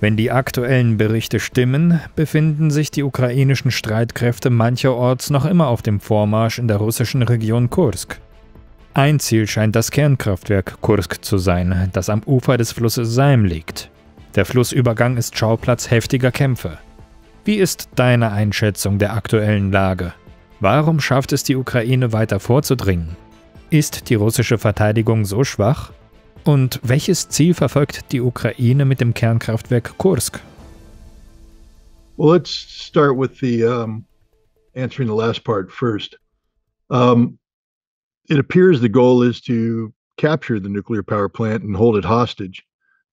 Wenn die aktuellen Berichte stimmen, befinden sich die ukrainischen Streitkräfte mancherorts noch immer auf dem Vormarsch in der russischen Region Kursk. Ein Ziel scheint das Kernkraftwerk Kursk zu sein, das am Ufer des Flusses Seim liegt. Der Flussübergang ist Schauplatz heftiger Kämpfe. Wie ist deine Einschätzung der aktuellen Lage? Warum schafft es die Ukraine weiter vorzudringen? Ist die russische Verteidigung so schwach? Und welches Ziel verfolgt die Ukraine mit dem Kernkraftwerk Kursk? Well, let's start with the answering the last part first. It appears the goal is to capture the nuclear power plant and hold it hostage.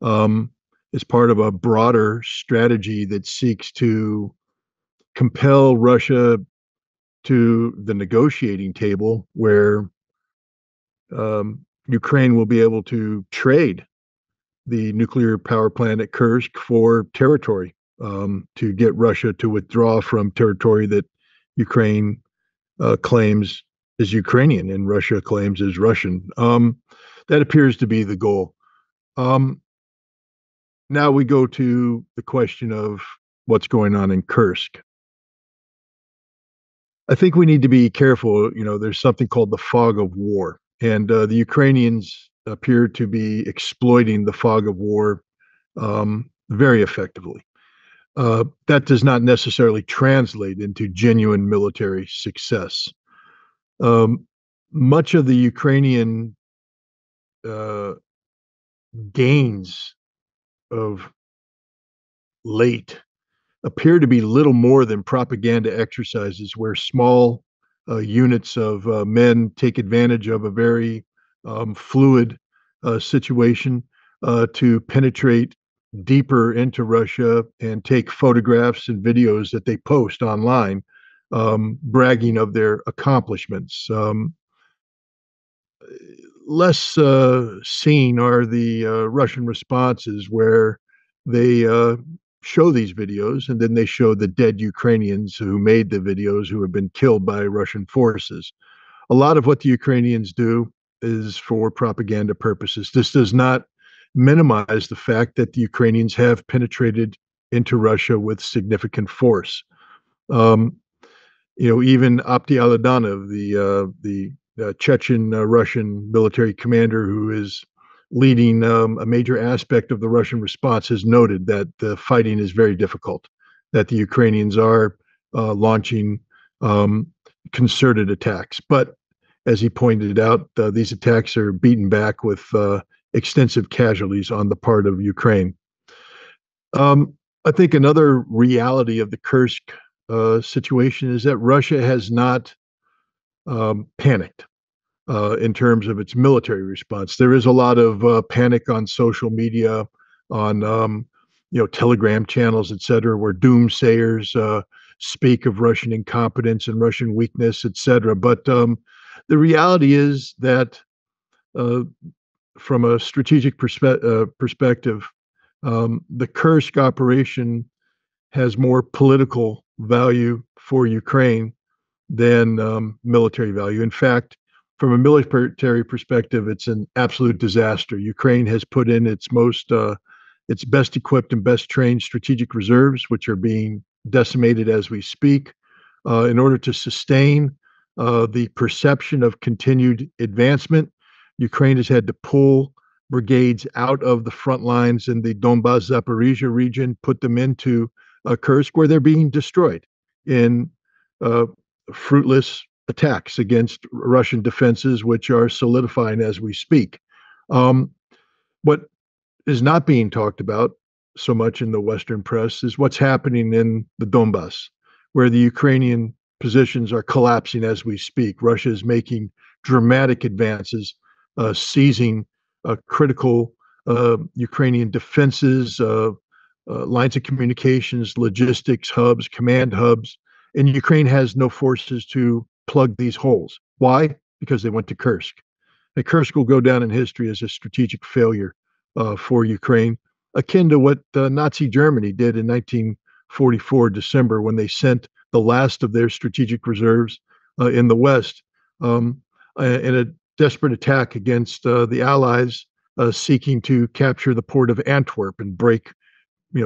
As part of a broader strategy that seeks to compel Russia to the negotiating table where Ukraine will be able to trade the nuclear power plant at Kursk for territory, to get Russia to withdraw from territory that Ukraine claims is Ukrainian and Russia claims is Russian. That appears to be the goal. Now we go to the question of what's going on in Kursk. I think we need to be careful. There's something called the fog of war. And the Ukrainians appear to be exploiting the fog of war very effectively. That does not necessarily translate into genuine military success. Much of the Ukrainian gains of late appear to be little more than propaganda exercises where small units of men take advantage of a very fluid situation to penetrate deeper into Russia and take photographs and videos that they post online, bragging of their accomplishments. Less seen are the Russian responses where they show these videos, and then they show the dead Ukrainians who made the videos who have been killed by Russian forces. A lot of what the Ukrainians do is for propaganda purposes. This does not minimize the fact that the Ukrainians have penetrated into Russia with significant force. Even Abdi Aladanov, the Chechen Russian military commander who is leading a major aspect of the Russian response, has noted that the fighting is very difficult, that the Ukrainians are launching concerted attacks. But as he pointed out, these attacks are beaten back with extensive casualties on the part of Ukraine. I think another reality of the Kursk situation is that Russia has not panicked in terms of its military response. There is a lot of panic on social media, on Telegram channels, et cetera, where doomsayers speak of Russian incompetence and Russian weakness, et cetera. But the reality is that from a strategic perspective, the Kursk operation has more political value for Ukraine than military value. In fact, from a military perspective, it's an absolute disaster. Ukraine has put in its best equipped and best trained strategic reserves, which are being decimated as we speak, in order to sustain the perception of continued advancement. Ukraine has had to pull brigades out of the front lines in the Donbass, Zaporizhia region, put them into Kursk, where they're being destroyed in fruitless attacks against Russian defenses, which are solidifying as we speak. What is not being talked about so much in the Western press is what's happening in the Donbass, where the Ukrainian positions are collapsing as we speak. Russia is making dramatic advances, seizing critical Ukrainian defenses, lines of communications, logistics hubs, command hubs, and Ukraine has no forces to plug these holes. Why? Because they went to Kursk. And Kursk will go down in history as a strategic failure for Ukraine, akin to what Nazi Germany did in 1944 December, when they sent the last of their strategic reserves in the West in a desperate attack against the Allies, seeking to capture the port of Antwerp and break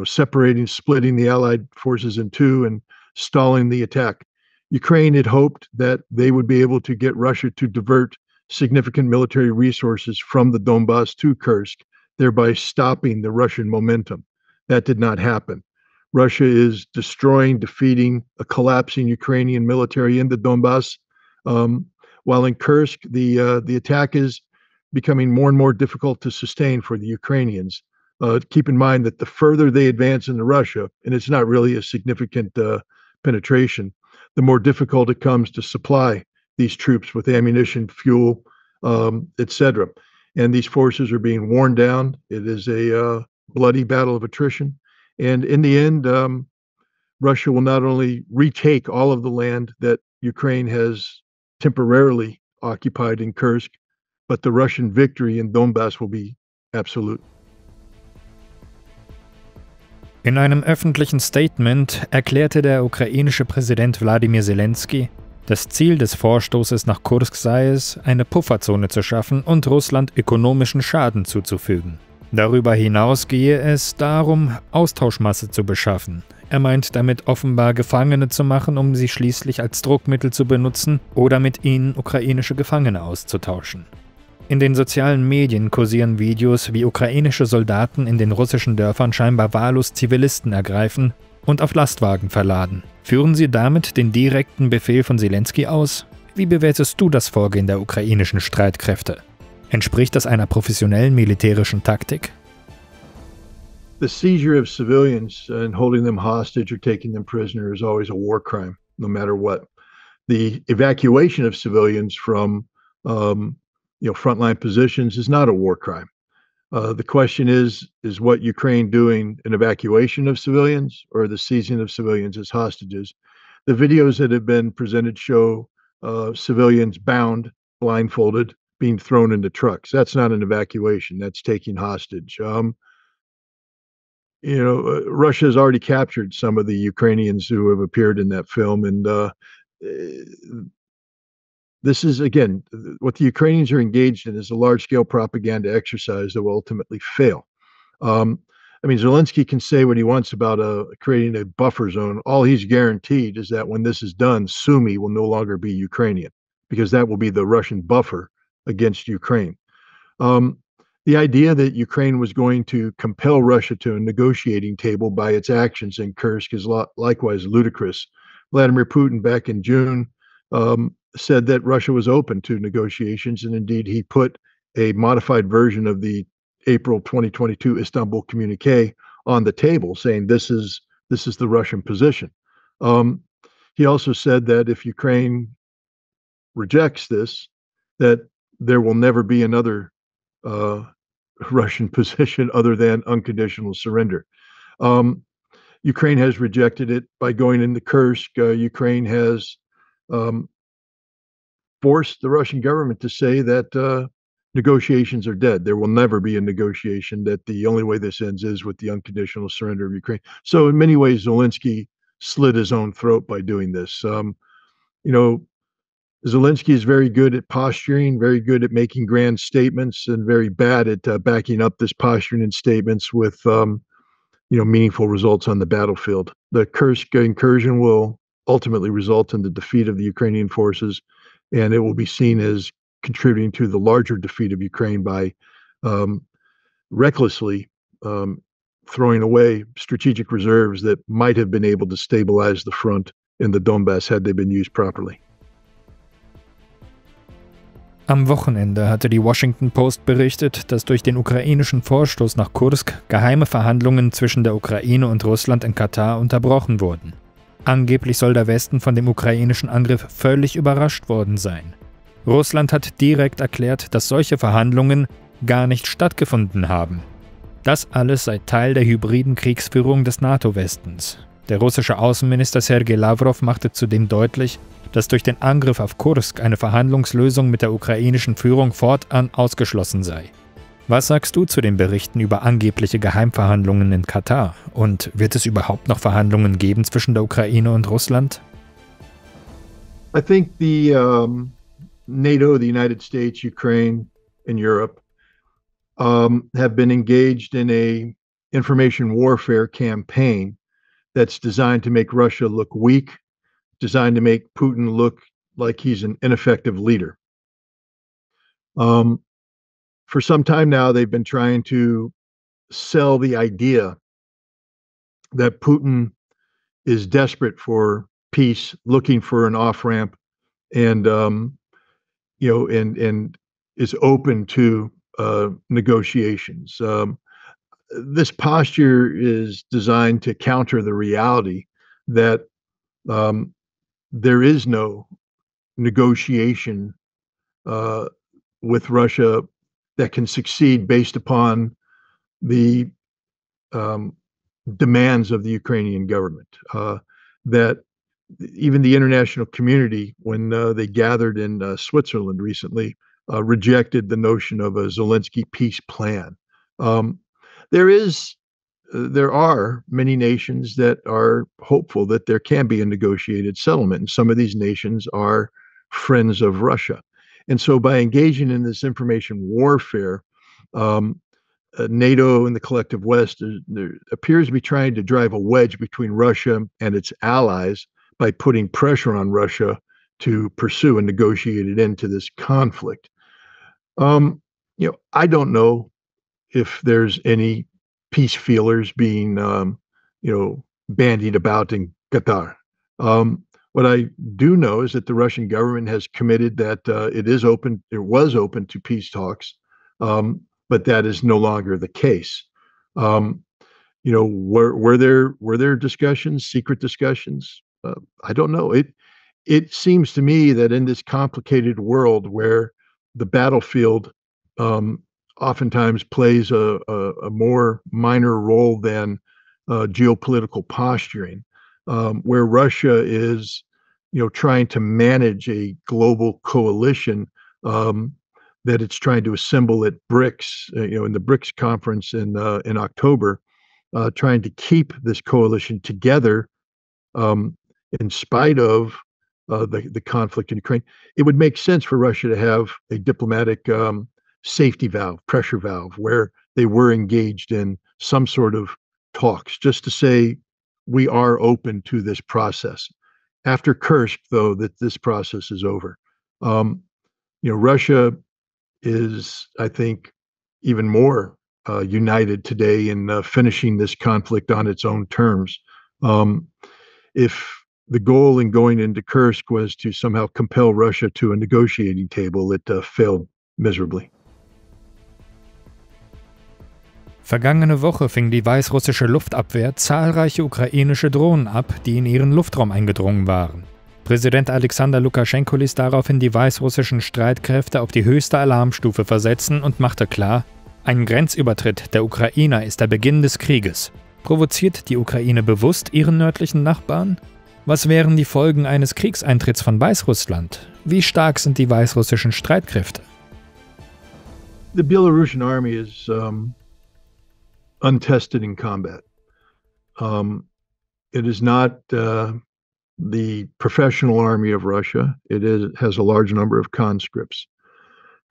separating, splitting the Allied forces in two and stalling the attack. Ukraine had hoped that they would be able to get Russia to divert significant military resources from the Donbass to Kursk, thereby stopping the Russian momentum. That did not happen. Russia is destroying, defeating a collapsing Ukrainian military in the Donbass. While in Kursk, the attack is becoming more and more difficult to sustain for the Ukrainians. Keep in mind that the further they advance into Russia, and it's not really a significant penetration, the more difficult it comes to supply these troops with ammunition, fuel, etc. And these forces are being worn down. It is a bloody battle of attrition. And in the end, Russia will not only retake all of the land that Ukraine has temporarily occupied in Kursk, but the Russian victory in Donbass will be absolute. In einem öffentlichen Statement erklärte der ukrainische Präsident Wladimir Selenskyj, das Ziel des Vorstoßes nach Kursk sei es, eine Pufferzone zu schaffen und Russland ökonomischen Schaden zuzufügen. Darüber hinaus gehe es darum, Austauschmasse zu beschaffen. Er meint damit offenbar Gefangene zu machen, um sie schließlich als Druckmittel zu benutzen oder mit ihnen ukrainische Gefangene auszutauschen. In den sozialen Medien kursieren Videos, wie ukrainische Soldaten in den russischen Dörfern scheinbar wahllos Zivilisten ergreifen und auf Lastwagen verladen. Führen sie damit den direkten Befehl von Selenskyj aus? Wie bewertest du das Vorgehen der ukrainischen Streitkräfte? Entspricht das einer professionellen militärischen Taktik? The seizure of civilians and holding them hostage or taking them prisoner is always a war crime, no matter what. The evacuation of civilians from frontline positions is not a war crime. The question is what Ukraine doing an evacuation of civilians or the seizing of civilians as hostages? The videos that have been presented show civilians bound, blindfolded, being thrown into trucks. That's not an evacuation. That's taking hostage. Russia has already captured some of the Ukrainians who have appeared in that film, and this is, again, what the Ukrainians are engaged in is a large-scale propaganda exercise that will ultimately fail. Zelenskyj can say what he wants about creating a buffer zone. All he's guaranteed is that when this is done, Sumy will no longer be Ukrainian, because that will be the Russian buffer against Ukraine. The idea that Ukraine was going to compel Russia to a negotiating table by its actions in Kursk is likewise ludicrous. Vladimir Putin, back in June, said that Russia was open to negotiations, and indeed he put a modified version of the April 2022 Istanbul communique on the table, saying this is the Russian position. He also said that if Ukraine rejects this, that there will never be another Russian position other than unconditional surrender. Ukraine has rejected it by going into Kursk. Ukraine has forced the Russian government to say that negotiations are dead. There will never be a negotiation, that the only way this ends is with the unconditional surrender of Ukraine. So in many ways, Zelenskyj slit his own throat by doing this. Zelenskyj is very good at posturing, very good at making grand statements, and very bad at backing up this posturing and statements with meaningful results on the battlefield. The Kursk incursion will ultimately result in the defeat of the Ukrainian forces, and it will be seen as contributing to the larger defeat of Ukraine by recklessly throwing away strategic reserves that might have been able to stabilize the front in the Donbass had they been used properly. Am Wochenende hatte die Washington Post berichtet, dass durch den ukrainischen Vorstoß nach Kursk geheime Verhandlungen zwischen der Ukraine und Russland in Katar unterbrochen wurden. Angeblich soll der Westen von dem ukrainischen Angriff völlig überrascht worden sein. Russland hat direkt erklärt, dass solche Verhandlungen gar nicht stattgefunden haben. Das alles sei Teil der hybriden Kriegsführung des NATO-Westens. Der russische Außenminister Sergei Lavrov machte zudem deutlich, dass durch den Angriff auf Kursk eine Verhandlungslösung mit der ukrainischen Führung fortan ausgeschlossen sei. Was sagst du zu den Berichten über angebliche Geheimverhandlungen in Katar? Und wird es überhaupt noch Verhandlungen geben zwischen der Ukraine und Russland? I think the NATO, the United States, Ukraine, and Europe have been engaged in a information warfare campaign that's designed to make Russia look weak, designed to make Putin look like he's an ineffective leader. For some time now, they've been trying to sell the idea that Putin is desperate for peace, looking for an off ramp, and and is open to negotiations. This posture is designed to counter the reality that there is no negotiation with Russia that can succeed based upon the demands of the Ukrainian government. That even the international community, when they gathered in Switzerland recently, rejected the notion of a Zelensky peace plan. There are many nations that are hopeful that there can be a negotiated settlement, and some of these nations are friends of Russia. And so, by engaging in this information warfare, NATO and the collective West there appears to be trying to drive a wedge between Russia and its allies by putting pressure on Russia to pursue a negotiated end to this conflict. I don't know if there's any peace feelers being, bandied about in Qatar. What I do know is that the Russian government has committed that it was open to peace talks, but that is no longer the case. Were there discussions, secret discussions? I don't know. It seems to me that in this complicated world where the battlefield oftentimes plays a more minor role than geopolitical posturing, where Russia is, trying to manage a global coalition that it's trying to assemble at BRICS, in the BRICS conference in October, trying to keep this coalition together in spite of the conflict in Ukraine. It would make sense for Russia to have a diplomatic safety valve, pressure valve, where they were engaged in some sort of talks, just to say we are open to this process. After Kursk, though, that this process is over. Russia is, I think, even more united today in finishing this conflict on its own terms. If the goal in going into Kursk was to somehow compel Russia to a negotiating table, it failed miserably. Vergangene Woche fing die weißrussische Luftabwehr zahlreiche ukrainische Drohnen ab, die in ihren Luftraum eingedrungen waren. Präsident Alexander Lukaschenko ließ daraufhin die weißrussischen Streitkräfte auf die höchste Alarmstufe versetzen und machte klar, ein Grenzübertritt der Ukrainer ist der Beginn des Krieges. Provoziert die Ukraine bewusst ihren nördlichen Nachbarn? Was wären die Folgen eines Kriegseintritts von Weißrussland? Wie stark sind die weißrussischen Streitkräfte? The Belarusian army is untested in combat. It is not the professional army of Russia. It has a large number of conscripts.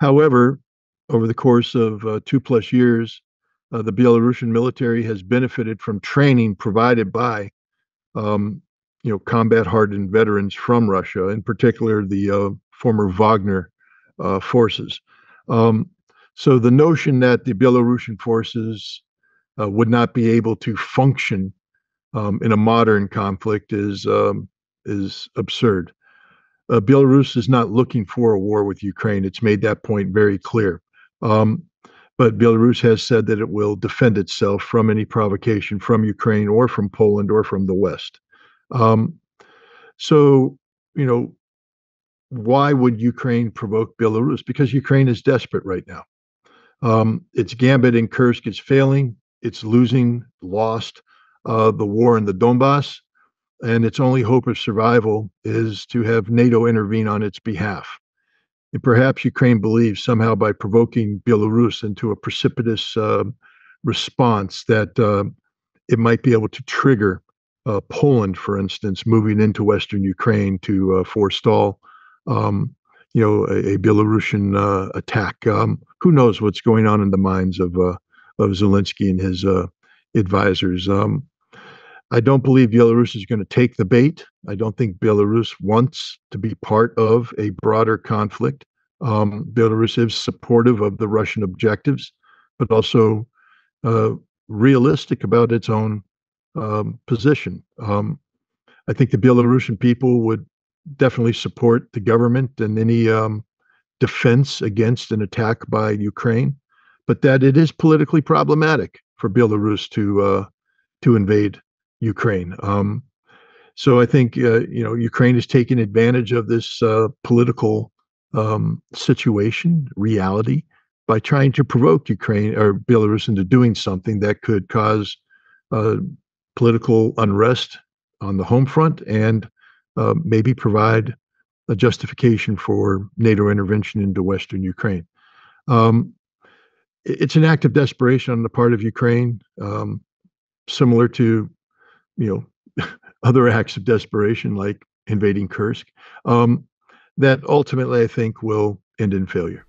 However, over the course of 2+ years, the Belarusian military has benefited from training provided by combat-hardened veterans from Russia, in particular the former Wagner forces. So the notion that the Belarusian forces would not be able to function in a modern conflict is absurd. Belarus is not looking for a war with Ukraine. It's made that point very clear. But Belarus has said that it will defend itself from any provocation from Ukraine or from Poland or from the West. Why would Ukraine provoke Belarus? Because Ukraine is desperate right now. Its gambit in Kursk is failing. It's lost the war in the Donbass, and its only hope of survival is to have NATO intervene on its behalf. And perhaps Ukraine believes somehow by provoking Belarus into a precipitous response that it might be able to trigger Poland, for instance, moving into Western Ukraine to forestall a Belarusian attack. Who knows what's going on in the minds of Zelensky and advisors. I don't believe Belarus is going to take the bait. I don't think Belarus wants to be part of a broader conflict. Belarus is supportive of the Russian objectives, but also uh, realistic about its own position. I think the Belarusian people would definitely support the government and any defense against an attack by Ukraine, but that it is politically problematic for Belarus to invade Ukraine. So I think Ukraine is taking advantage of this political situation, reality, by trying to provoke Ukraine or Belarus into doing something that could cause uh, political unrest on the home front and maybe provide a justification for NATO intervention into Western Ukraine. Um, it's an act of desperation on the part of Ukraine, similar to other acts of desperation like invading Kursk, that ultimately I think will end in failure.